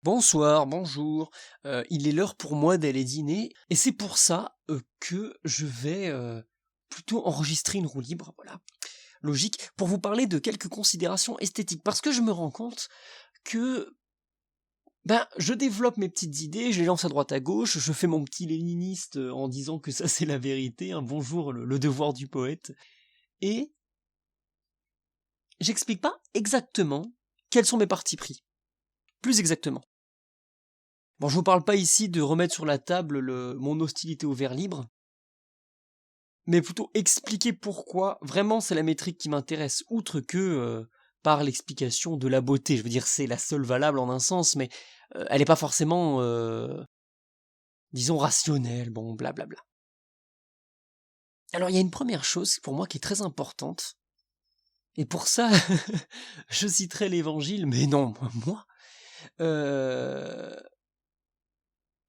Bonsoir, bonjour, il est l'heure pour moi d'aller dîner et c'est pour ça, que je vais, plutôt enregistrer une roue libre, voilà, logique, pour vous parler de quelques considérations esthétiques. Parce que je me rends compte que, ben, je développe mes petites idées, je les lance à droite à gauche, je fais mon petit léniniste, en disant que ça c'est la vérité, hein, bonjour le devoir du poète et j'explique pas exactement quels sont mes partis pris. Plus exactement. Bon, je vous parle pas ici de remettre sur la table mon hostilité au vers libre, mais plutôt expliquer pourquoi vraiment c'est la métrique qui m'intéresse, outre que par l'explication de la beauté. Je veux dire, c'est la seule valable en un sens, mais elle n'est pas forcément, disons, rationnelle, bon, blablabla. Alors il y a une première chose pour moi qui est très importante, et pour ça, je citerai l'évangile, mais non, moi. Euh,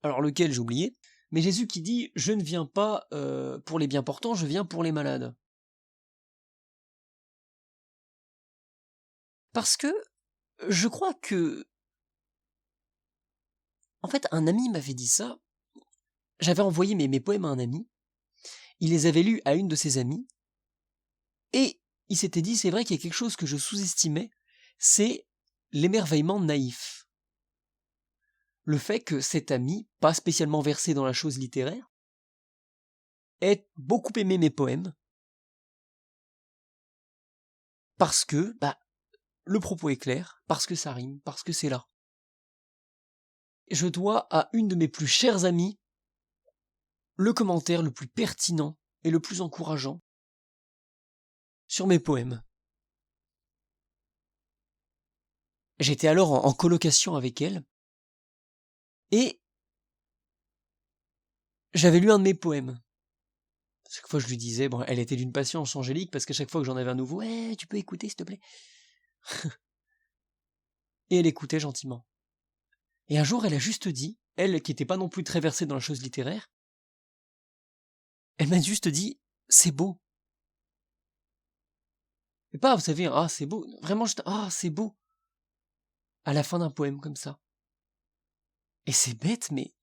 alors lequel j'ai oublié, mais Jésus qui dit je ne viens pas pour les bien portants, je viens pour les malades. Parce que je crois que, en fait, un ami m'avait dit ça. J'avais envoyé mes poèmes à un ami, il les avait lus à une de ses amies, et il s'était dit c'est vrai qu'il y a quelque chose que je sous-estimais, c'est l'émerveillement naïf. Le fait que cet ami, pas spécialement versé dans la chose littéraire, ait beaucoup aimé mes poèmes, parce que, bah, le propos est clair, parce que ça rime, parce que c'est là. Je dois à une de mes plus chères amies le commentaire le plus pertinent et le plus encourageant sur mes poèmes. J'étais alors en colocation avec elle, et j'avais lu un de mes poèmes. Chaque fois je lui disais, bon, elle était d'une patience angélique, parce qu'à chaque fois que j'en avais un nouveau, ouais, tu peux écouter s'il te plaît. Et elle écoutait gentiment. Et un jour elle a juste dit, elle qui n'était pas non plus très versée dans la chose littéraire, elle m'a juste dit, c'est beau. Et pas, vous savez, ah c'est beau, vraiment juste, ah c'est beau. À la fin d'un poème comme ça. Et c'est bête, mais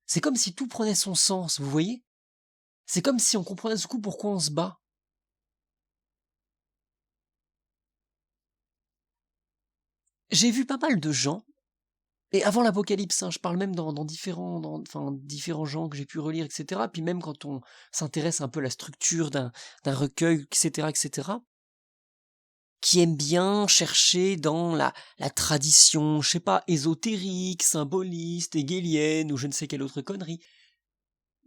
c'est comme si tout prenait son sens, vous voyez? C'est comme si on comprenait ce coup pourquoi on se bat. J'ai vu pas mal de gens, et avant l'Apocalypse, hein, je parle même dans différents genres que j'ai pu relire, etc. Puis même quand on s'intéresse un peu à la structure d'un recueil, etc., etc., qui aiment bien chercher dans la tradition, je sais pas, ésotérique, symboliste, hégélienne, ou je ne sais quelle autre connerie,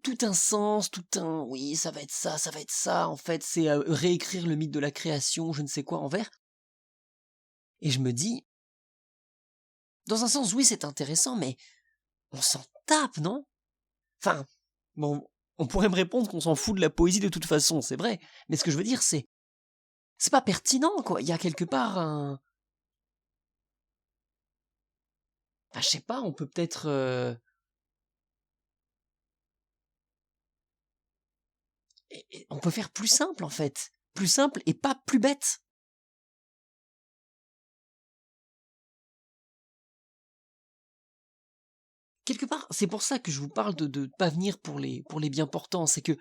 tout un sens, oui, ça va être ça, en fait, c'est réécrire le mythe de la création, je ne sais quoi en vers. Et je me dis, dans un sens, oui, c'est intéressant, mais on s'en tape, non? Enfin, bon, on pourrait me répondre qu'on s'en fout de la poésie de toute façon, c'est vrai. Mais ce que je veux dire, c'est pas pertinent, quoi. Il y a quelque part un, enfin, je sais pas, on peut peut-être, on peut faire plus simple en fait, plus simple et pas plus bête. Quelque part, c'est pour ça que je vous parle de pas venir pour les bien portants, c'est que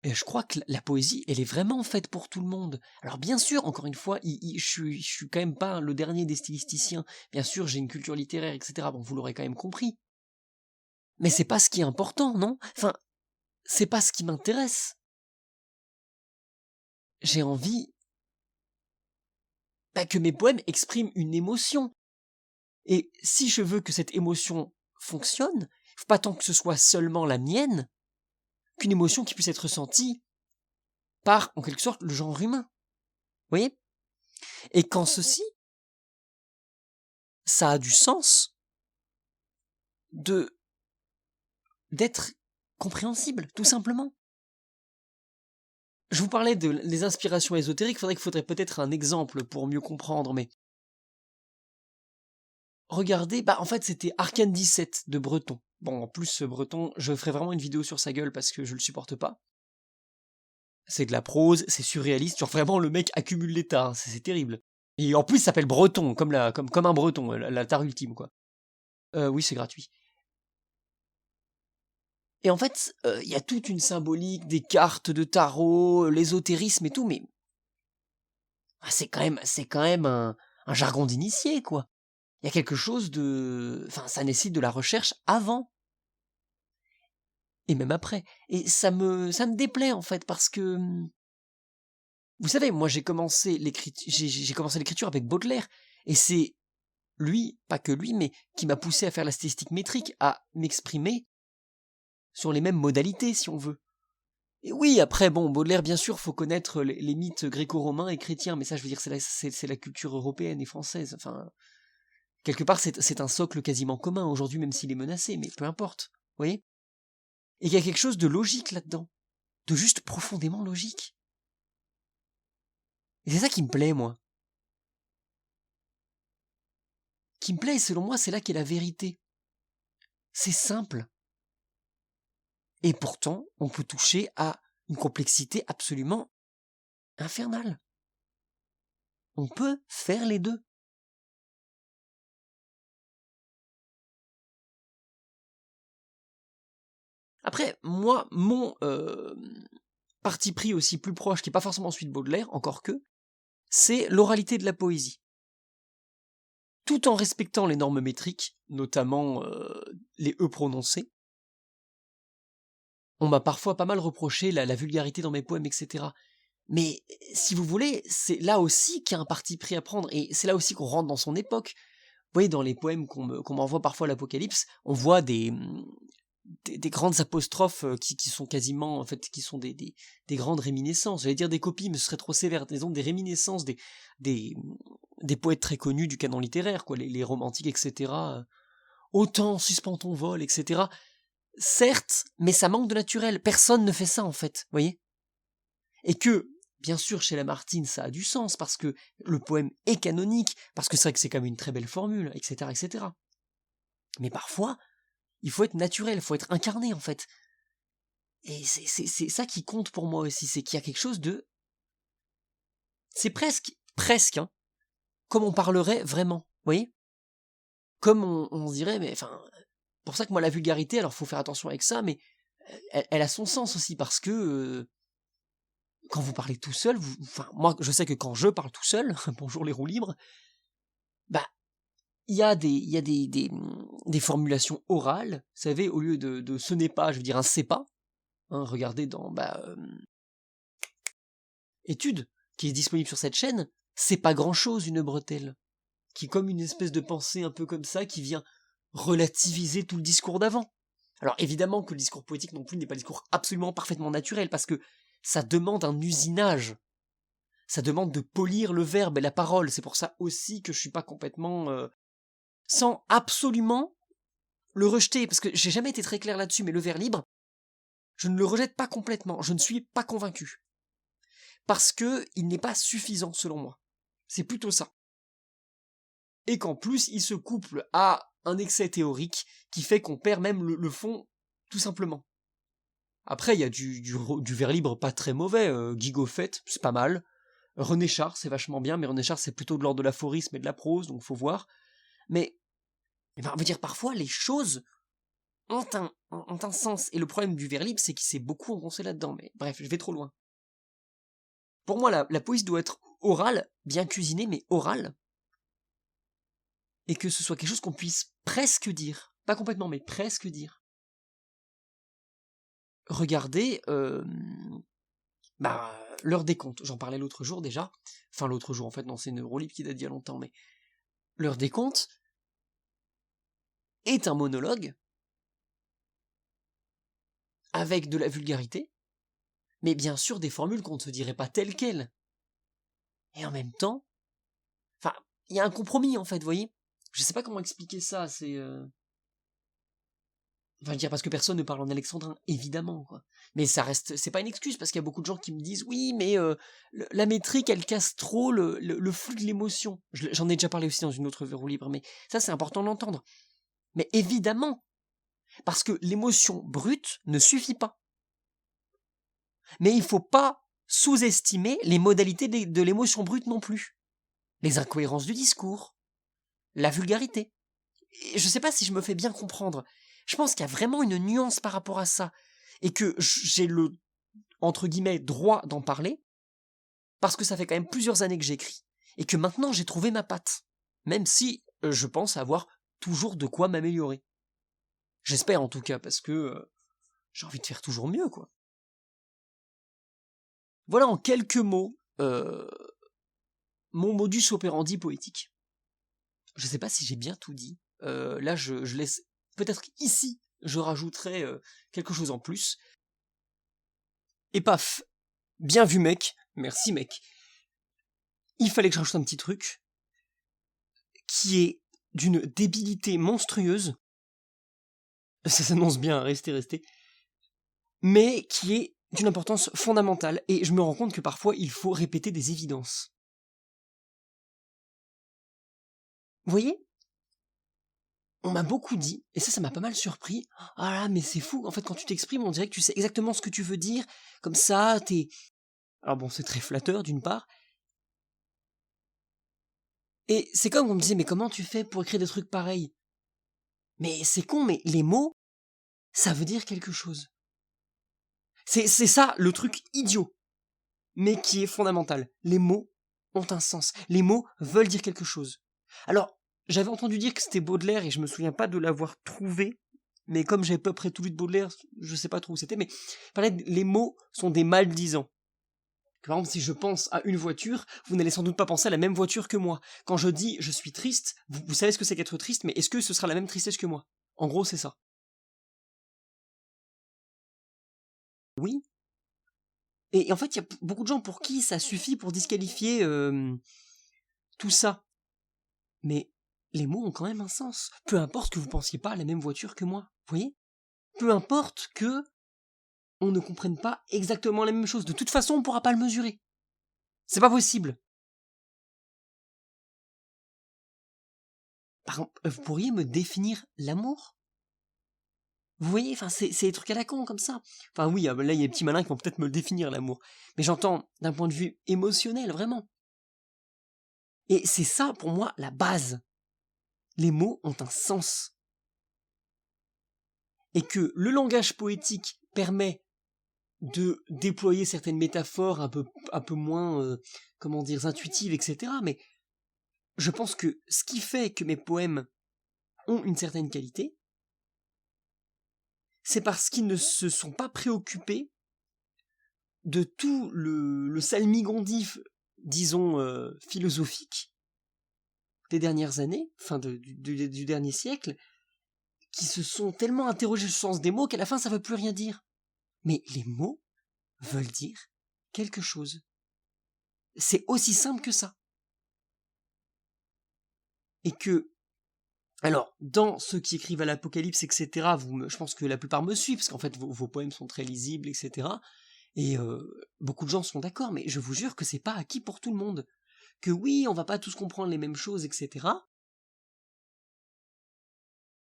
je crois que la poésie, elle est vraiment faite pour tout le monde. Alors bien sûr, encore une fois, je suis quand même pas le dernier des stylisticiens. Bien sûr, j'ai une culture littéraire, etc. Bon, vous l'aurez quand même compris. Mais c'est pas ce qui est important, non? Enfin, c'est pas ce qui m'intéresse. J'ai envie, bah, que mes poèmes expriment une émotion. Et si je veux que cette émotion fonctionne, il faut pas tant que ce soit seulement la mienne, qu'une émotion qui puisse être ressentie par, en quelque sorte, le genre humain. Vous voyez? Et quand ceci, ça a du sens de d'être compréhensible, tout simplement. Je vous parlais des inspirations ésotériques, il faudrait peut-être un exemple pour mieux comprendre, mais regardez, bah en fait c'était Arcane 17 de Breton. Bon, en plus ce Breton, je ferai vraiment une vidéo sur sa gueule parce que je le supporte pas. C'est de la prose, c'est surréaliste, genre vraiment le mec accumule l'état, c'est terrible. Et en plus, il s'appelle Breton, comme un Breton, la tare ultime, quoi. Oui, c'est gratuit. Et en fait, il y a toute une symbolique, des cartes de tarot, l'ésotérisme et tout, mais c'est quand même un jargon d'initié, quoi. Il y a quelque chose de... Enfin, ça nécessite de la recherche avant, et même après. Et ça me déplaît, en fait, parce que... Vous savez, moi, j'ai commencé l'écriture avec Baudelaire, et c'est lui, pas que lui, mais qui m'a poussé à faire la stylistique métrique, à m'exprimer sur les mêmes modalités, si on veut. Et oui, après, bon, Baudelaire, bien sûr, faut connaître les mythes gréco-romains et chrétiens, mais ça, je veux dire, c'est la culture européenne et française. Enfin, quelque part, c'est un socle quasiment commun aujourd'hui, même s'il est menacé, mais peu importe. Vous voyez? Et il y a quelque chose de logique là-dedans, de juste profondément logique. Et c'est ça qui me plaît, moi. Qui me plaît, selon moi, c'est là qu'est la vérité. C'est simple. Et pourtant, on peut toucher à une complexité absolument infernale. On peut faire les deux. Après, moi, mon parti pris aussi plus proche, qui n'est pas forcément celui de Baudelaire, encore que, c'est l'oralité de la poésie. Tout en respectant les normes métriques, notamment les E prononcés, on m'a parfois pas mal reproché la vulgarité dans mes poèmes, etc. Mais si vous voulez, c'est là aussi qu'il y a un parti pris à prendre, et c'est là aussi qu'on rentre dans son époque. Vous voyez, dans les poèmes qu'on m'envoie parfois à l'Apocalypse, on voit des grandes apostrophes qui sont quasiment, en fait, qui sont des grandes réminiscences. J'allais dire des copies, mais ce serait trop sévère. Disons des réminiscences des, des poètes très connus du canon littéraire, quoi, les romantiques, etc. Autant suspend ton vol, etc. Certes, mais ça manque de naturel. Personne ne fait ça, en fait, vous voyez. Et que, bien sûr, chez Lamartine, ça a du sens, parce que le poème est canonique, parce que c'est vrai que c'est quand même une très belle formule, etc., etc. Mais parfois, il faut être naturel, il faut être incarné, en fait. Et c'est ça qui compte pour moi aussi, c'est qu'il y a quelque chose de... C'est presque, hein, comme on parlerait vraiment, vous voyez. Comme on se dirait, mais enfin... Pour ça que moi, la vulgarité, alors faut faire attention avec ça, mais elle a son sens aussi, parce que... quand vous parlez tout seul, enfin, moi, je sais que quand je parle tout seul, bonjour les roues libres, bah, il y a des formulations orales, vous savez, au lieu de ce n'est pas, je veux dire un c'est pas, hein, regardez dans étude qui est disponible sur cette chaîne, c'est pas grand chose une bretelle, qui est comme une espèce de pensée un peu comme ça, qui vient relativiser tout le discours d'avant. Alors évidemment que le discours poétique non plus n'est pas un discours absolument parfaitement naturel, parce que ça demande un usinage, ça demande de polir le verbe et la parole, c'est pour ça aussi que je suis pas complètement... sans absolument le rejeter, parce que j'ai jamais été très clair là-dessus, mais le vers libre, je ne le rejette pas complètement, je ne suis pas convaincu. Parce que il n'est pas suffisant selon moi. C'est plutôt ça. Et qu'en plus, il se couple à un excès théorique qui fait qu'on perd même le fond, tout simplement. Après, il y a du vers libre pas très mauvais, Guy Goffet, c'est pas mal. René Char, c'est vachement bien, mais René Char, c'est plutôt de l'ordre de l'aphorisme et de la prose, donc faut voir. Mais, on va dire, parfois, les choses ont un sens. Et le problème du vers libre, c'est qu'il s'est beaucoup engoncé là-dedans. Mais bref, je vais trop loin. Pour moi, la poésie doit être orale, bien cuisinée, mais orale. Et que ce soit quelque chose qu'on puisse presque dire. Pas complètement, mais presque dire. Regardez, l'heure des contes. J'en parlais l'autre jour déjà. Enfin, l'autre jour, en fait, non, c'est une Eurolibre qui date d'il y a longtemps, mais l'heure des contes est un monologue avec de la vulgarité, mais bien sûr des formules qu'on ne se dirait pas telles quelles. Et en même temps, enfin, il y a un compromis, en fait, vous voyez. Je sais pas comment expliquer ça, c'est... Enfin, dire parce que personne ne parle en alexandrin, évidemment, quoi. Mais ça reste, c'est pas une excuse, parce qu'il y a beaucoup de gens qui me disent, oui, mais la métrique, elle casse trop le flux de l'émotion. J'en ai déjà parlé aussi dans une autre roue libre, mais ça, c'est important de l'entendre. Mais évidemment, parce que l'émotion brute ne suffit pas. Mais il faut pas sous-estimer les modalités de l'émotion brute non plus. les incohérences du discours, la vulgarité. Et je sais pas si je me fais bien comprendre. Je pense qu'il y a vraiment une nuance par rapport à ça, et que j'ai le, entre guillemets, droit d'en parler, parce que ça fait quand même plusieurs années que j'écris, et que maintenant j'ai trouvé ma patte, même si je pense avoir toujours de quoi m'améliorer. J'espère en tout cas, parce que j'ai envie de faire toujours mieux, quoi. Voilà en quelques mots mon modus operandi poétique. Je sais pas si j'ai bien tout dit. Là, je laisse... Peut-être qu'ici, je rajouterai quelque chose en plus. Et paf, bien vu mec, merci mec. Il fallait que je rajoute un petit truc qui est d'une débilité monstrueuse. Ça s'annonce bien, restez. Mais qui est d'une importance fondamentale. Et je me rends compte que parfois, il faut répéter des évidences. Vous voyez ? On m'a beaucoup dit, et ça m'a pas mal surpris. Ah là, mais c'est fou, en fait, quand tu t'exprimes, on dirait que tu sais exactement ce que tu veux dire. Comme ça, t'es... Alors bon, c'est très flatteur, d'une part. Et c'est comme on me disait, mais comment tu fais pour écrire des trucs pareils? Mais c'est con, mais les mots, ça veut dire quelque chose. C'est ça, le truc idiot, mais qui est fondamental. Les mots ont un sens. Les mots veulent dire quelque chose. Alors, j'avais entendu dire que c'était Baudelaire, et je me souviens pas de l'avoir trouvé, mais comme j'ai à peu près tout lu de Baudelaire, je sais pas trop où c'était, mais les mots sont des maldisants. Par exemple, si je pense à une voiture, vous n'allez sans doute pas penser à la même voiture que moi. Quand je dis je suis triste, vous savez ce que c'est qu'être triste, mais est-ce que ce sera la même tristesse que moi? En gros, c'est ça. Oui. Et en fait, il y a beaucoup de gens pour qui ça suffit pour disqualifier tout ça. Mais les mots ont quand même un sens. Peu importe que vous pensiez pas à la même voiture que moi. Vous voyez? Peu importe que on ne comprenne pas exactement la même chose. De toute façon, on ne pourra pas le mesurer. C'est pas possible. Par exemple, vous pourriez me définir l'amour? Vous voyez, enfin, c'est des trucs à la con comme ça. Enfin oui, là il y a des petits malins qui vont peut-être me le définir l'amour. Mais j'entends d'un point de vue émotionnel, vraiment. Et c'est ça pour moi la base. Les mots ont un sens. Et que le langage poétique permet de déployer certaines métaphores un peu moins, comment dire, intuitives, etc. Mais je pense que ce qui fait que mes poèmes ont une certaine qualité, c'est parce qu'ils ne se sont pas préoccupés de tout le salmigondif, disons, philosophique des dernières années, du dernier siècle, qui se sont tellement interrogés sur le sens des mots qu'à la fin ça veut plus rien dire. Mais les mots veulent dire quelque chose. C'est aussi simple que ça. Et que, alors, dans ceux qui écrivent à l'Apocalypse, etc., je pense que la plupart me suivent, parce qu'en fait vos poèmes sont très lisibles, etc. Et beaucoup de gens sont d'accord, mais je vous jure que c'est pas acquis pour tout le monde. Que oui, on va pas tous comprendre les mêmes choses, etc.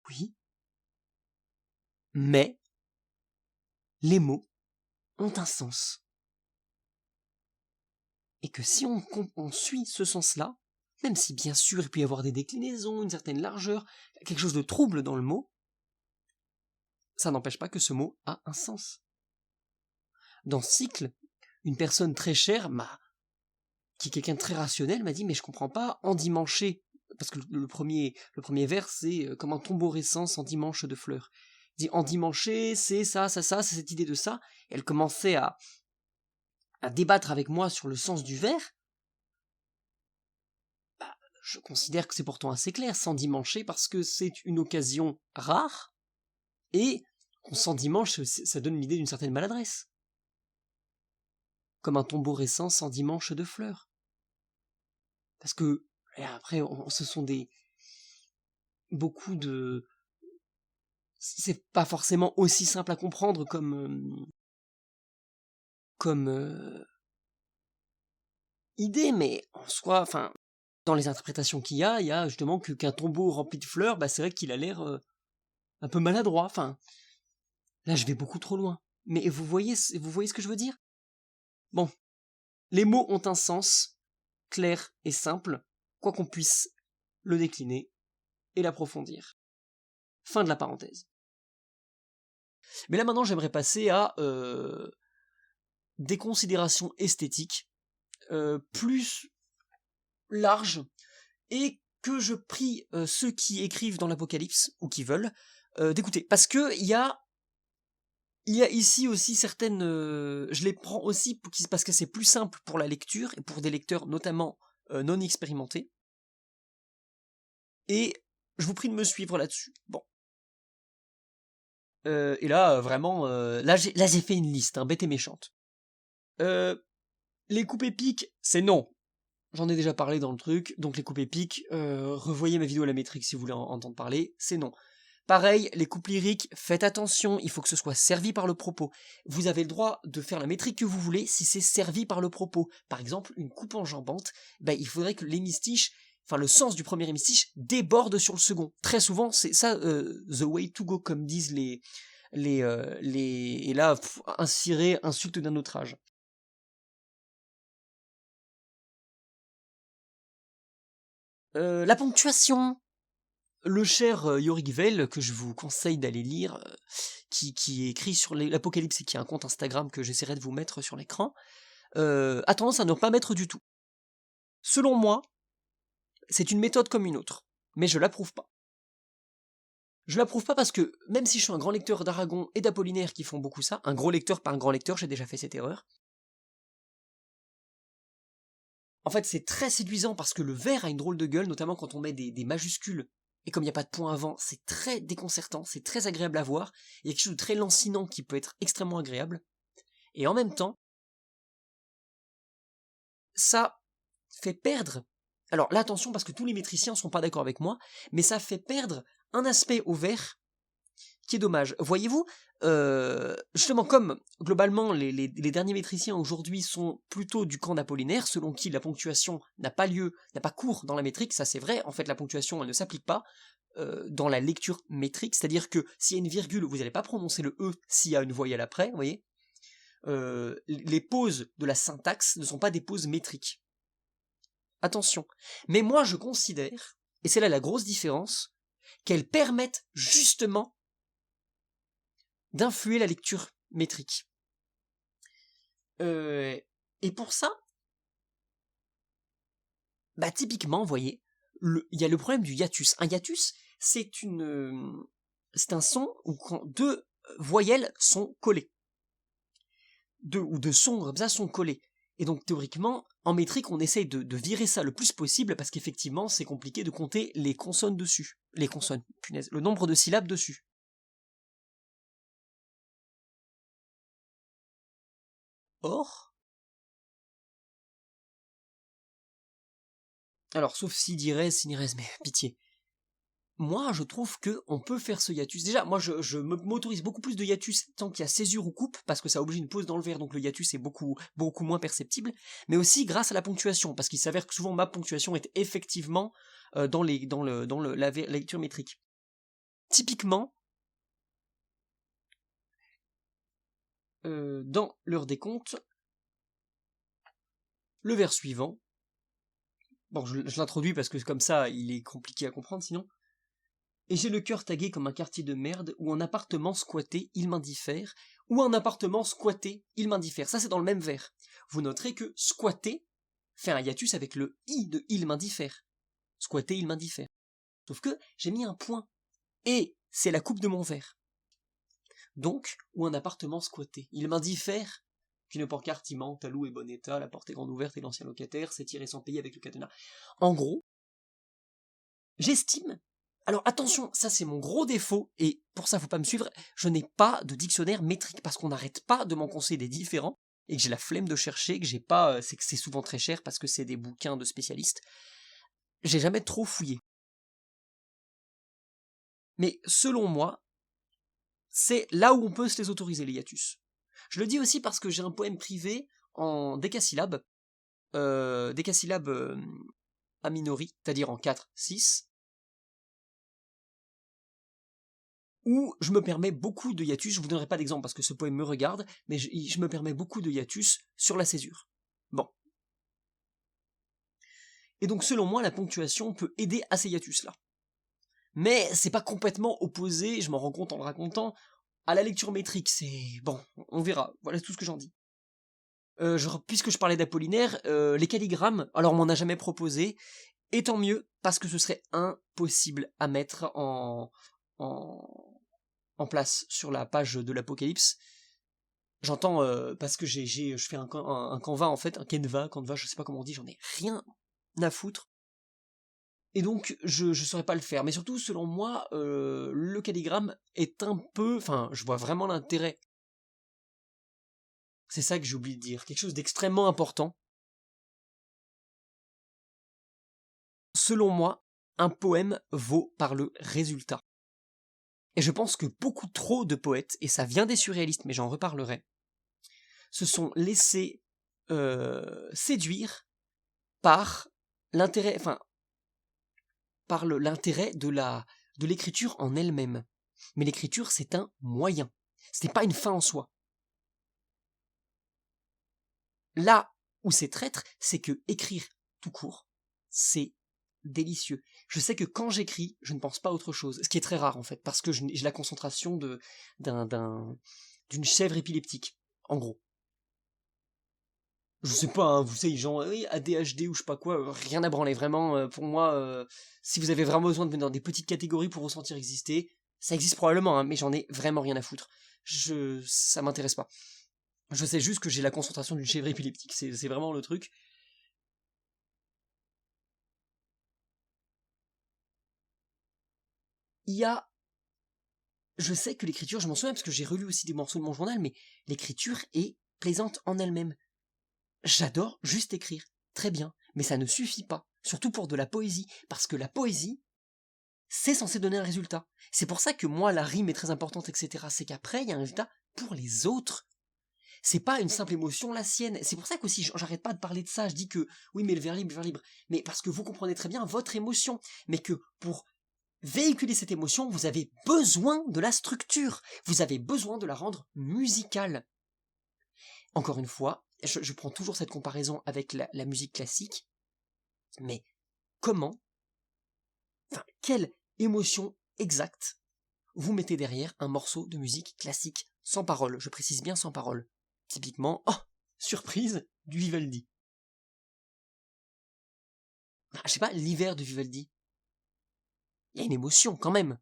Oui, mais les mots ont un sens. Et que si on suit ce sens-là, même si bien sûr il peut y avoir des déclinaisons, une certaine largeur, quelque chose de trouble dans le mot, ça n'empêche pas que ce mot a un sens. Dans Cycle, une personne très chère qui est quelqu'un de très rationnel, m'a dit mais je comprends pas, endimanché, parce que le premier vers c'est comme un tombeau récent sans dimanche de fleurs. Il dit endimanché, c'est ça, c'est cette idée de ça. Et elle commençait à débattre avec moi sur le sens du vers. Bah, je considère que c'est pourtant assez clair, s'endimancher, parce que c'est une occasion rare, et qu'on s'endimanche, ça donne l'idée d'une certaine maladresse. Comme un tombeau récent sans dimanche de fleurs. Parce que, et après, ce sont beaucoup de... C'est pas forcément aussi simple à comprendre comme idée, mais en soi, enfin, dans les interprétations qu'il y a justement qu'un tombeau rempli de fleurs, bah c'est vrai qu'il a l'air un peu maladroit. Enfin, là je vais beaucoup trop loin. Mais vous voyez ce que je veux dire? Bon, les mots ont un sens clair et simple, quoi qu'on puisse le décliner et l'approfondir. Fin de la parenthèse. Mais là maintenant j'aimerais passer à des considérations esthétiques plus larges et que je prie ceux qui écrivent dans l'Apocalypse ou qui veulent d'écouter. Parce que il y a ici aussi certaines... je les prends aussi parce que c'est plus simple pour la lecture et pour des lecteurs notamment non expérimentés. Et je vous prie de me suivre là-dessus. Bon. Et là, vraiment, là j'ai fait une liste, bête et méchante. Les coupes épiques, c'est non. J'en ai déjà parlé dans le truc, donc les coupes épiques, revoyez ma vidéo à la métrique si vous voulez en entendre parler, c'est non. Pareil, les coupes lyriques, faites attention, il faut que ce soit servi par le propos. Vous avez le droit de faire la métrique que vous voulez si c'est servi par le propos. Par exemple, une coupe enjambante, il faudrait que l'hémistiche, enfin le sens du premier hémistiche, déborde sur le second. Très souvent, c'est ça, the way to go, comme disent et là, insirer, insulte d'un autre âge. La ponctuation. Le cher Yorick Vell, que je vous conseille d'aller lire, qui écrit sur l'Apocalypse et qui a un compte Instagram que j'essaierai de vous mettre sur l'écran, a tendance à ne pas mettre du tout. Selon moi, c'est une méthode comme une autre, mais je l'approuve pas. Je l'approuve pas parce que, même si je suis un grand lecteur d'Aragon et d'Apollinaire qui font beaucoup ça, un gros lecteur par un grand lecteur, j'ai déjà fait cette erreur. En fait, c'est très séduisant parce que le vers a une drôle de gueule, notamment quand on met des majuscules. Et comme il n'y a pas de point avant, c'est très déconcertant, c'est très agréable à voir. Il y a quelque chose de très lancinant qui peut être extrêmement agréable. Et en même temps, ça fait perdre... Alors là, attention, parce que tous les métriciens ne sont pas d'accord avec moi, mais ça fait perdre un aspect au vers qui est dommage. Voyez-vous, justement, comme globalement les derniers métriciens aujourd'hui sont plutôt du camp d'Apollinaire, selon qui la ponctuation n'a pas cours dans la métrique, ça c'est vrai, en fait la ponctuation elle ne s'applique pas dans la lecture métrique, c'est-à-dire que s'il y a une virgule, vous n'allez pas prononcer le E s'il y a une voyelle après, vous voyez. Les pauses de la syntaxe ne sont pas des pauses métriques. Attention. Mais moi je considère, et c'est là la grosse différence, qu'elles permettent justement d'influer la lecture métrique. Et pour ça, typiquement, vous voyez, il y a le problème du hiatus. Un hiatus, c'est un son où quand deux voyelles sont collées. Deux sons comme ça sont collés. Et donc théoriquement, en métrique, on essaye de virer ça le plus possible parce qu'effectivement, c'est compliqué de compter les consonnes dessus. Les consonnes, punaise, le nombre de syllabes dessus. Or, alors sauf si direz, mais pitié. Moi, je trouve que on peut faire ce hiatus. Déjà, moi, je m'autorise beaucoup plus de hiatus tant qu'il y a césure ou coupe, parce que ça oblige une pause dans le vers, donc le hiatus est beaucoup, beaucoup moins perceptible, mais aussi grâce à la ponctuation, parce qu'il s'avère que souvent ma ponctuation est effectivement dans la lecture métrique. Typiquement, dans l'heure des comptes, le vers suivant, bon, je l'introduis parce que comme ça, il est compliqué à comprendre sinon. Et j'ai le cœur tagué comme un quartier de merde, ou un appartement squatté, il m'indiffère, ou un appartement squatté, il m'indiffère. Ça, c'est dans le même vers. Vous noterez que squatter fait un hiatus avec le i de il m'indiffère. Squatter, il m'indiffère. Sauf que j'ai mis un point. Et c'est la coupe de mon vers. Donc, ou un appartement squatté. Il m'indiffère qu'une pancarte y manque, talou est bon état, la porte est grande ouverte et l'ancien locataire s'est tiré sans payer avec le cadenas. En gros, j'estime. Alors attention, ça c'est mon gros défaut, et pour ça faut pas me suivre, je n'ai pas de dictionnaire métrique, parce qu'on n'arrête pas de m'en conseiller des différents, et que j'ai la flemme de chercher, que j'ai pas, c'est que c'est souvent très cher, parce que c'est des bouquins de spécialistes. J'ai jamais trop fouillé. Mais selon moi, c'est là où on peut se les autoriser, les hiatus. Je le dis aussi parce que j'ai un poème privé en décasyllabes, a minori, c'est-à-dire en 4, 6, où je me permets beaucoup de hiatus, je vous donnerai pas d'exemple parce que ce poème me regarde, mais je me permets beaucoup de hiatus sur la césure. Bon. Et donc selon moi, la ponctuation peut aider à ces hiatus-là. Mais c'est pas complètement opposé, je m'en rends compte en le racontant, à la lecture métrique. C'est... Bon, on verra, voilà tout ce que j'en dis. Puisque je parlais d'Apollinaire, les calligrammes, alors on m'en a jamais proposé, et tant mieux, parce que ce serait impossible à mettre en, en place sur la page de l'Apocalypse. J'entends, parce que je fais un Canva en fait, un Canva, je sais pas comment on dit, j'en ai rien à foutre. Et donc, je saurais pas le faire. Mais surtout, selon moi, le calligramme est un peu... Enfin, je vois vraiment l'intérêt. C'est ça que j'ai oublié de dire. Quelque chose d'extrêmement important. Selon moi, un poème vaut par le résultat. Et je pense que beaucoup trop de poètes, et ça vient des surréalistes, mais j'en reparlerai, se sont laissés séduire par l'intérêt, enfin, par l'intérêt de l'écriture en elle-même. Mais l'écriture, c'est un moyen. Ce n'est pas une fin en soi. Là où c'est traître, c'est que écrire tout court, c'est délicieux. Je sais que quand j'écris, je ne pense pas à autre chose, ce qui est très rare en fait, parce que j'ai la concentration d'une chèvre épileptique, en gros. Je sais pas, hein, vous savez, genre oui, ADHD ou je sais pas quoi, rien à branler, vraiment, pour moi, si vous avez vraiment besoin de venir dans des petites catégories pour vous sentir exister, ça existe probablement, hein, mais j'en ai vraiment rien à foutre. Ça m'intéresse pas. Je sais juste que j'ai la concentration d'une chèvre épileptique, c'est vraiment le truc. Il y a... Je sais que l'écriture, je m'en souviens parce que j'ai relu aussi des morceaux de mon journal, mais l'écriture est plaisante en elle-même. J'adore juste écrire, très bien, mais ça ne suffit pas, surtout pour de la poésie, parce que la poésie, c'est censé donner un résultat. C'est pour ça que moi, la rime est très importante, etc. C'est qu'après, il y a un résultat pour les autres. C'est pas une simple émotion la sienne. C'est pour ça qu'aussi, j'arrête pas de parler de ça, je dis que, oui, mais le vers libre, le vers libre. Mais parce que vous comprenez très bien votre émotion, mais que pour véhiculer cette émotion, vous avez besoin de la structure. Vous avez besoin de la rendre musicale. Encore une fois, je prends toujours cette comparaison avec la musique classique, mais comment, enfin, quelle émotion exacte vous mettez derrière un morceau de musique classique sans parole, je précise bien sans parole. Typiquement, oh, surprise, du Vivaldi. Je sais pas, l'hiver de Vivaldi. Il y a une émotion quand même.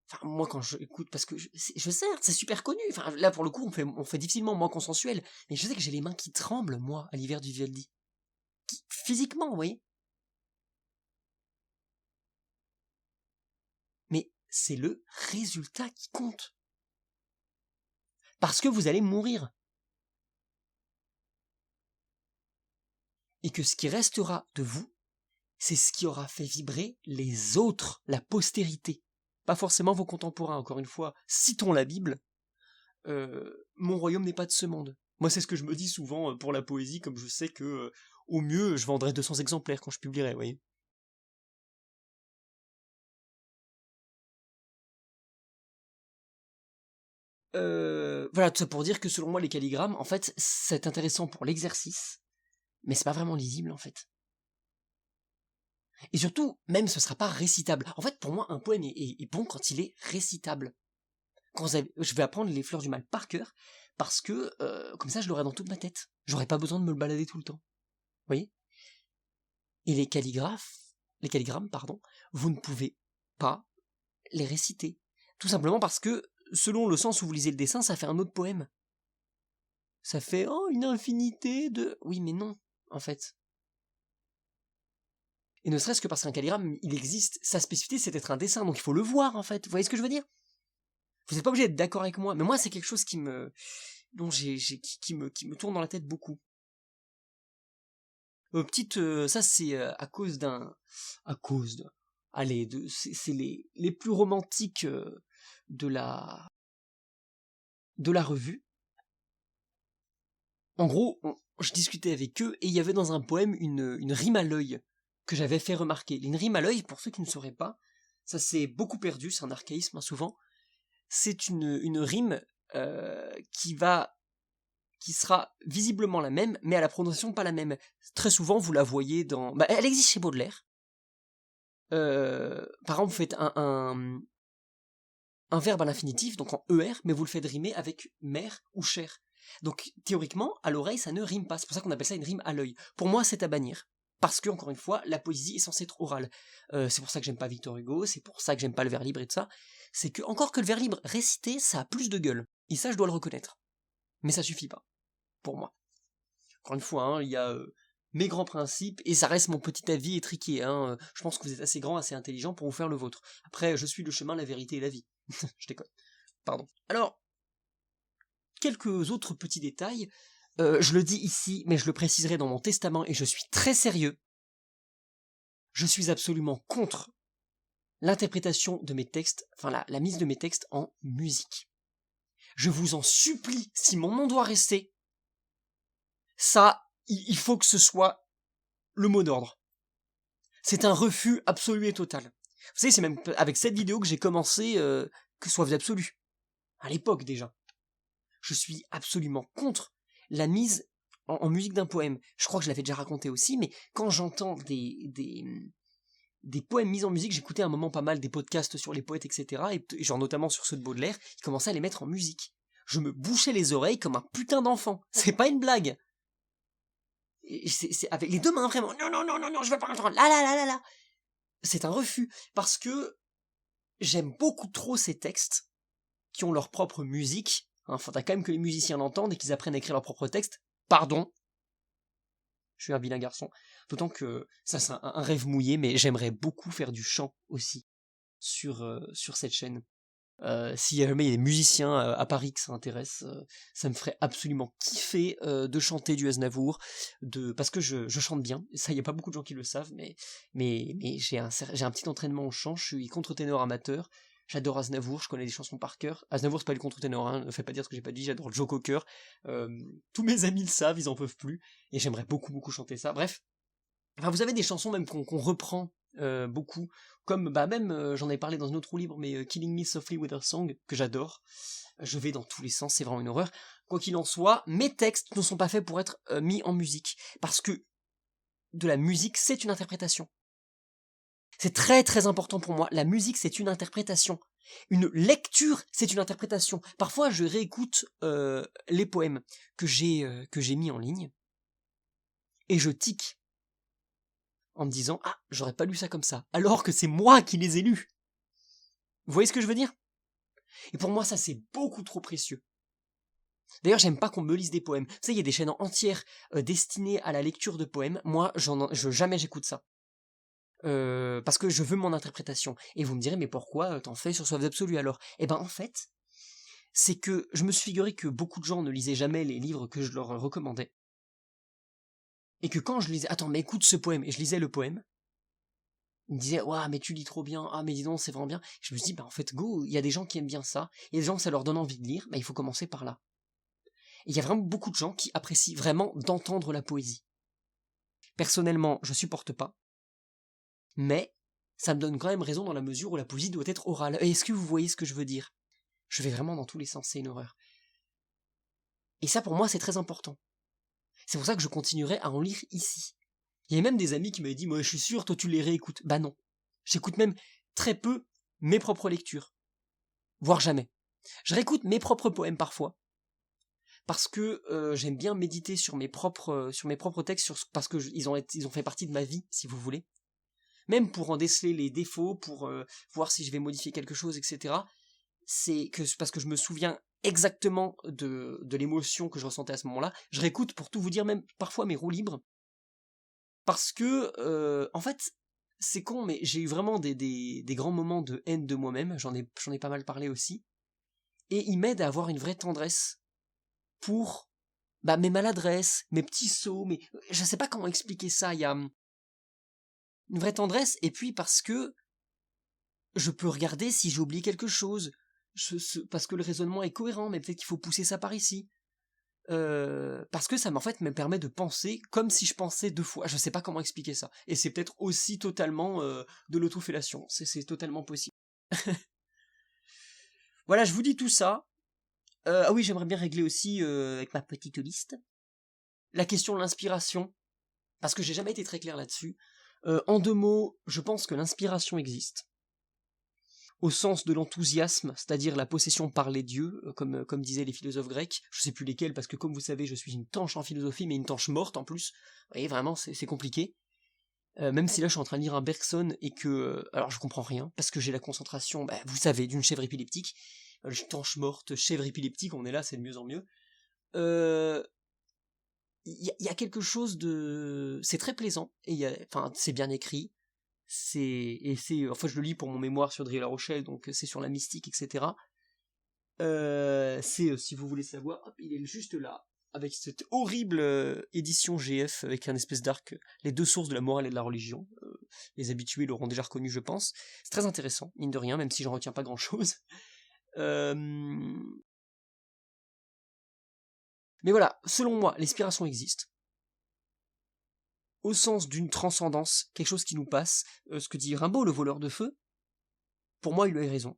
Enfin, moi quand je écoute, parce que je sais, c'est super connu. Enfin, là pour le coup, on fait difficilement moins consensuel. Mais je sais que j'ai les mains qui tremblent, moi, à l'hiver du Vivaldi. Physiquement, vous voyez. Mais c'est le résultat qui compte. Parce que vous allez mourir. Et que ce qui restera de vous, c'est ce qui aura fait vibrer les autres, la postérité. Pas forcément vos contemporains, encore une fois. Citons la Bible. Mon royaume n'est pas de ce monde. Moi, c'est ce que je me dis souvent pour la poésie, comme je sais que, au mieux, je vendrai 200 exemplaires quand je publierai, vous voyez. Voilà, tout ça pour dire que selon moi, les calligrammes, en fait, c'est intéressant pour l'exercice, mais c'est pas vraiment lisible, en fait. Et surtout, même ce sera pas récitable. En fait, pour moi, un poème est bon quand il est récitable. Je vais apprendre les fleurs du mal par cœur, parce que comme ça, je l'aurai dans toute ma tête. J'aurai pas besoin de me le balader tout le temps. Vous voyez? Et les calligrammes, pardon, vous ne pouvez pas les réciter. Tout simplement parce que, selon le sens où vous lisez le dessin, ça fait un autre poème. Ça fait, oh, une infinité de... Oui, mais non, en fait. Et ne serait-ce que parce qu'un calligramme, il existe, sa spécificité, c'est d'être un dessin, donc il faut le voir, en fait. Vous voyez ce que je veux dire? Vous n'êtes pas obligé d'être d'accord avec moi, mais moi, c'est quelque chose qui me... qui me tourne dans la tête beaucoup. Ça c'est à cause d'un... À cause de... Allez, c'est les plus romantiques de la revue. En gros, je discutais avec eux et il y avait dans un poème une rime à l'œil que j'avais fait remarquer. Une rime à l'œil, pour ceux qui ne sauraient pas, ça s'est beaucoup perdu, c'est un archaïsme hein, souvent. C'est une rime qui va qui sera visiblement la même, mais à la prononciation pas la même. Très souvent, vous la voyez dans... Bah, elle existe chez Baudelaire. Par exemple, vous faites un verbe à l'infinitif, donc en ER, mais vous le faites rimer avec mère ou cher. Donc, théoriquement, à l'oreille, ça ne rime pas. C'est pour ça qu'on appelle ça une rime à l'œil. Pour moi, c'est à bannir. Parce que, encore une fois, la poésie est censée être orale. C'est pour ça que j'aime pas Victor Hugo, c'est pour ça que j'aime pas le vers libre et tout ça. C'est que, encore que le vers libre récité, ça a plus de gueule. Et ça, je dois le reconnaître. Mais ça suffit pas, pour moi. Encore une fois, hein, il y a mes grands principes, et ça reste mon petit avis étriqué. Hein. Je pense que vous êtes assez grand, assez intelligent pour vous faire le vôtre. Après, je suis le chemin, la vérité et la vie. Je déconne. Pardon. Alors, quelques autres petits détails. Je le dis ici, mais je le préciserai dans mon testament, et je suis très sérieux. Je suis absolument contre l'interprétation de mes textes, enfin la mise de mes textes en musique. Je vous en supplie, si mon nom doit rester, ça, il faut que ce soit le mot d'ordre. C'est un refus absolu et total. Vous savez, c'est même avec cette vidéo que j'ai commencé que Soif d'absolu. À l'époque déjà. Je suis absolument contre la mise en musique d'un poème. Je crois que je l'avais déjà raconté aussi, mais quand j'entends des poèmes mis en musique, j'écoutais à un moment pas mal des podcasts sur les poètes, etc. Et genre notamment sur ceux de Baudelaire, ils commençaient à les mettre en musique. Je me bouchais les oreilles comme un putain d'enfant. C'est pas une blague. C'est avec les deux mains vraiment. Non, non, non, non, non, je veux pas entendre. Là, là, là, là, là. C'est un refus. Parce que j'aime beaucoup trop ces textes qui ont leur propre musique. Hein, faudra quand même que les musiciens l'entendent et qu'ils apprennent à écrire leur propre texte. Pardon. Je suis un vilain garçon. D'autant que ça c'est un rêve mouillé, mais j'aimerais beaucoup faire du chant aussi sur cette chaîne. Si jamais il y a des musiciens à Paris que ça intéresse, ça me ferait absolument kiffer de chanter du Aznavour, parce que je chante bien. Ça, il n'y a pas beaucoup de gens qui le savent, mais j'ai un petit entraînement au chant. Je suis contre-ténor amateur. J'adore Aznavour, je connais des chansons par cœur. Aznavour, c'est pas le contre-ténor, hein, ne fais pas dire ce que j'ai pas dit, j'adore Joe Cocker. Tous mes amis le savent, ils en peuvent plus, et j'aimerais beaucoup, beaucoup chanter ça. Bref, enfin, vous avez des chansons même qu'on reprend beaucoup, comme bah même j'en ai parlé dans une autre roue libre, mais Killing Me Softly with a Song, que j'adore. Je vais dans tous les sens, c'est vraiment une horreur. Quoi qu'il en soit, mes textes ne sont pas faits pour être mis en musique, parce que de la musique, c'est une interprétation. C'est très très important pour moi. La musique, c'est une interprétation. Une lecture, c'est une interprétation. Parfois, je réécoute les poèmes que j'ai mis en ligne, et je tique en me disant « Ah, j'aurais pas lu ça comme ça », alors que c'est moi qui les ai lus. Vous voyez ce que je veux dire? Et pour moi, ça, c'est beaucoup trop précieux. D'ailleurs, j'aime pas qu'on me lise des poèmes. Vous savez, il y a des chaînes entières destinées à la lecture de poèmes. Moi, jamais j'écoute ça. Parce que je veux mon interprétation. Et vous me direz, mais pourquoi t'en fais sur Soif d'absolu alors? Eh ben, en fait, c'est que je me suis figuré que beaucoup de gens ne lisaient jamais les livres que je leur recommandais. Et que quand je lisais, attends, mais écoute ce poème, et je lisais le poème, ils me disaient, ouah, mais tu lis trop bien, ah, mais dis donc, c'est vraiment bien. Je me suis dit, bah, en fait, go, il y a des gens qui aiment bien ça, il y a des gens que ça leur donne envie de lire, bah, il faut commencer par là. Et il y a vraiment beaucoup de gens qui apprécient vraiment d'entendre la poésie. Personnellement, je supporte pas, mais ça me donne quand même raison dans la mesure où la poésie doit être orale. Et est-ce que vous voyez ce que je veux dire? Je vais vraiment dans tous les sens, c'est une horreur. Et ça, pour moi, c'est très important. C'est pour ça que je continuerai à en lire ici. Il y a même des amis qui m'avaient dit, moi, je suis sûr, toi, tu les réécoutes. Bah non. J'écoute même très peu mes propres lectures. Voire jamais. Je réécoute mes propres poèmes parfois. Parce que j'aime bien méditer sur mes propres textes, parce que ils ont fait partie de ma vie, si vous voulez. Même pour en déceler les défauts, pour voir si je vais modifier quelque chose, etc. C'est que parce que je me souviens exactement de l'émotion que je ressentais à ce moment-là. Je réécoute, pour tout vous dire, même parfois mes roues libres. Parce que, en fait, c'est con, mais j'ai eu vraiment des grands moments de haine de moi-même. J'en ai pas mal parlé aussi. Et ils m'aident à avoir une vraie tendresse pour mes maladresses, mes petits sauts, mais je sais pas comment expliquer ça. Il y a une vraie tendresse, et puis parce que je peux regarder si j'ai oublié quelque chose, parce que le raisonnement est cohérent, mais peut-être qu'il faut pousser ça par ici. Parce que ça en fait me permet de penser comme si je pensais deux fois. Je sais pas comment expliquer ça. Et c'est peut-être aussi totalement de l'autofellation. C'est totalement possible. Voilà, je vous dis tout ça. Ah oui, j'aimerais bien régler aussi, avec ma petite liste, la question de l'inspiration, parce que j'ai jamais été très clair là-dessus. En 2 mots, je pense que l'inspiration existe, au sens de l'enthousiasme, c'est-à-dire la possession par les dieux, comme disaient les philosophes grecs, je sais plus lesquels, parce que comme vous savez, je suis une tanche en philosophie, mais une tanche morte en plus. Vous voyez, vraiment, c'est compliqué. Même si là je suis en train de lire un Bergson et que... alors je comprends rien, parce que j'ai la concentration, bah, vous savez, d'une chèvre épileptique. Tanche morte, chèvre épileptique, on est là, c'est de mieux en mieux. Euh, y a quelque chose de... C'est très plaisant, et enfin, c'est bien écrit, enfin, je le lis pour mon mémoire sur Drille La Rochelle, donc c'est sur la mystique, etc. Si vous voulez savoir, hop, il est juste là, avec cette horrible édition GF, avec un espèce d'arc, les 2 sources de la morale et de la religion. Les habitués l'auront déjà reconnu, je pense. C'est très intéressant, mine de rien, même si j'en retiens pas grand-chose. Euh, Mais voilà, selon moi, l'inspiration existe, au sens d'une transcendance, quelque chose qui nous passe, ce que dit Rimbaud, le voleur de feu, pour moi il a raison.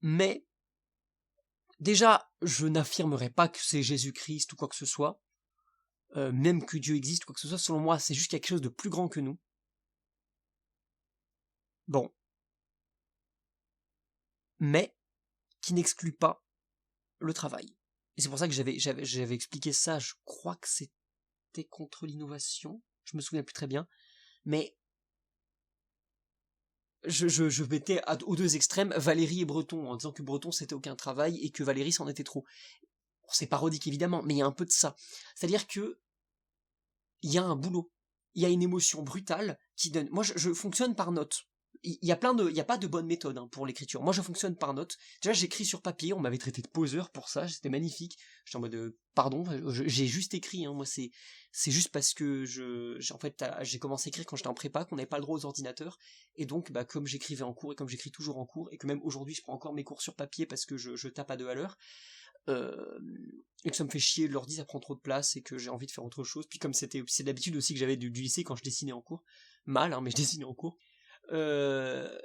Mais, déjà, je n'affirmerai pas que c'est Jésus-Christ ou quoi que ce soit, même que Dieu existe ou quoi que ce soit, selon moi c'est juste quelque chose de plus grand que nous. Bon, mais qui n'exclut pas le travail. Et c'est pour ça que j'avais expliqué ça, je crois que c'était contre l'innovation, je me souviens plus très bien, mais je mettais aux 2 extrêmes Valérie et Breton, en disant que Breton c'était aucun travail et que Valérie c'en était trop. Bon, c'est parodique évidemment, mais il y a un peu de ça. C'est-à-dire que il y a un boulot, il y a une émotion brutale qui donne. Moi je fonctionne par notes. Il y a il y a pas de bonne méthode hein, pour l'écriture. Moi je fonctionne par notes. Déjà j'écris sur papier, on m'avait traité de poseur pour ça, c'était magnifique. J'étais en mode pardon, j'ai juste écrit hein. Moi c'est juste parce que en fait j'ai commencé à écrire quand j'étais en prépa, qu'on n'avait pas le droit aux ordinateurs et donc bah comme j'écrivais en cours et comme j'écris toujours en cours et que même aujourd'hui je prends encore mes cours sur papier parce que je tape à 2 à l'heure. Euh, et que ça me fait chier, l'ordi ça prend trop de place et que j'ai envie de faire autre chose. Puis comme c'est d'habitude aussi que j'avais du lycée quand je dessinais en cours, mal hein, mais je dessinais en cours. Euh,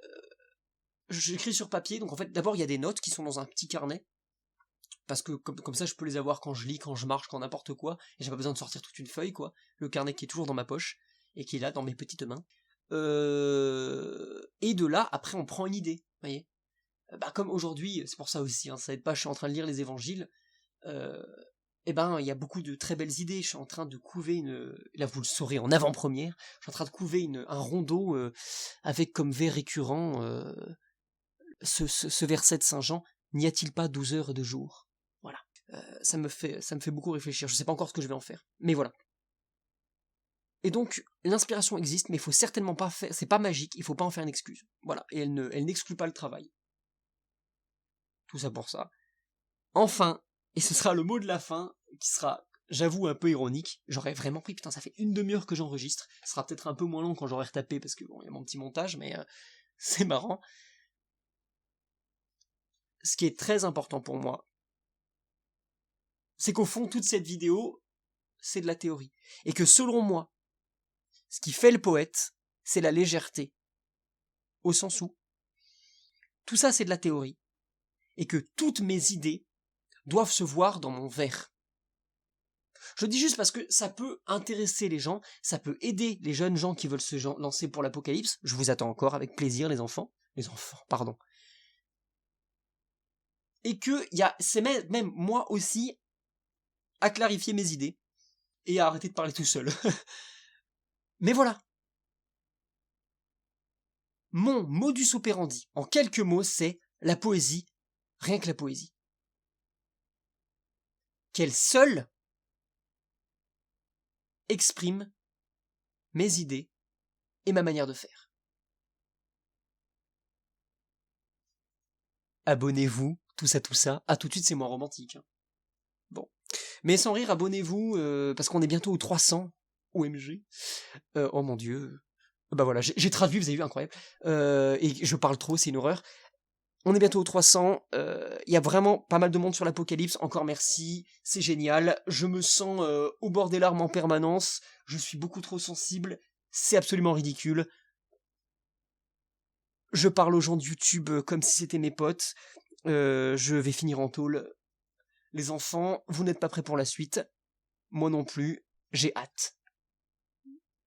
J'écris sur papier, donc en fait d'abord il y a des notes qui sont dans un petit carnet, parce que comme ça je peux les avoir quand je lis, quand je marche, quand n'importe quoi, et j'ai pas besoin de sortir toute une feuille quoi. Le carnet qui est toujours dans ma poche, et qui est là dans mes petites mains. Et de là, après on prend une idée, vous voyez. Bah comme aujourd'hui, c'est pour ça aussi, hein, ça aide pas, je suis en train de lire les évangiles, euh, eh ben, il y a beaucoup de très belles idées. Je suis en train de couver là vous le saurez en avant-première, je suis en train de couver un rondeau avec comme vers récurrent ce verset de Saint Jean, n'y a-t-il pas 12 heures de jour? Voilà. Ça me fait beaucoup réfléchir. Je sais pas encore ce que je vais en faire. Mais voilà. Et donc, l'inspiration existe, mais il faut certainement pas faire, c'est pas magique, il faut pas en faire une excuse. Voilà. Et elle n'exclut pas le travail. Tout ça pour ça. Enfin, et ce sera le mot de la fin, qui sera, j'avoue, un peu ironique. J'aurais vraiment pris, putain, ça fait une demi-heure que j'enregistre. Ce sera peut-être un peu moins long quand j'aurai retapé, parce que bon, il y a mon petit montage, mais c'est marrant. Ce qui est très important pour moi, c'est qu'au fond, toute cette vidéo, c'est de la théorie. Et que selon moi, ce qui fait le poète, c'est la légèreté. Au sens où tout ça, c'est de la théorie. Et que toutes mes idées doivent se voir dans mon vers. Je dis juste parce que ça peut intéresser les gens, ça peut aider les jeunes gens qui veulent se lancer pour l'apocalypse. Je vous attends encore avec plaisir, les enfants. Les enfants, pardon. Et que c'est même moi aussi à clarifier mes idées et à arrêter de parler tout seul. Mais voilà. Mon modus operandi, en quelques mots, c'est la poésie, rien que la poésie. Qu'elle seule exprime mes idées et ma manière de faire. Abonnez-vous, tout ça. Ah, tout de suite, c'est moins romantique. Hein. Bon. Mais sans rire, abonnez-vous, parce qu'on est bientôt aux 300 OMG. Oh mon dieu. Bah voilà, j'ai traduit, vous avez vu, incroyable. Et je parle trop, c'est une horreur. On est bientôt aux 300, il y a vraiment pas mal de monde sur l'apocalypse, encore merci, c'est génial, je me sens au bord des larmes en permanence, je suis beaucoup trop sensible, c'est absolument ridicule. je parle aux gens de YouTube comme si c'était mes potes. Je vais finir en tôle. Les enfants, vous n'êtes pas prêts pour la suite. Moi non plus. J'ai hâte.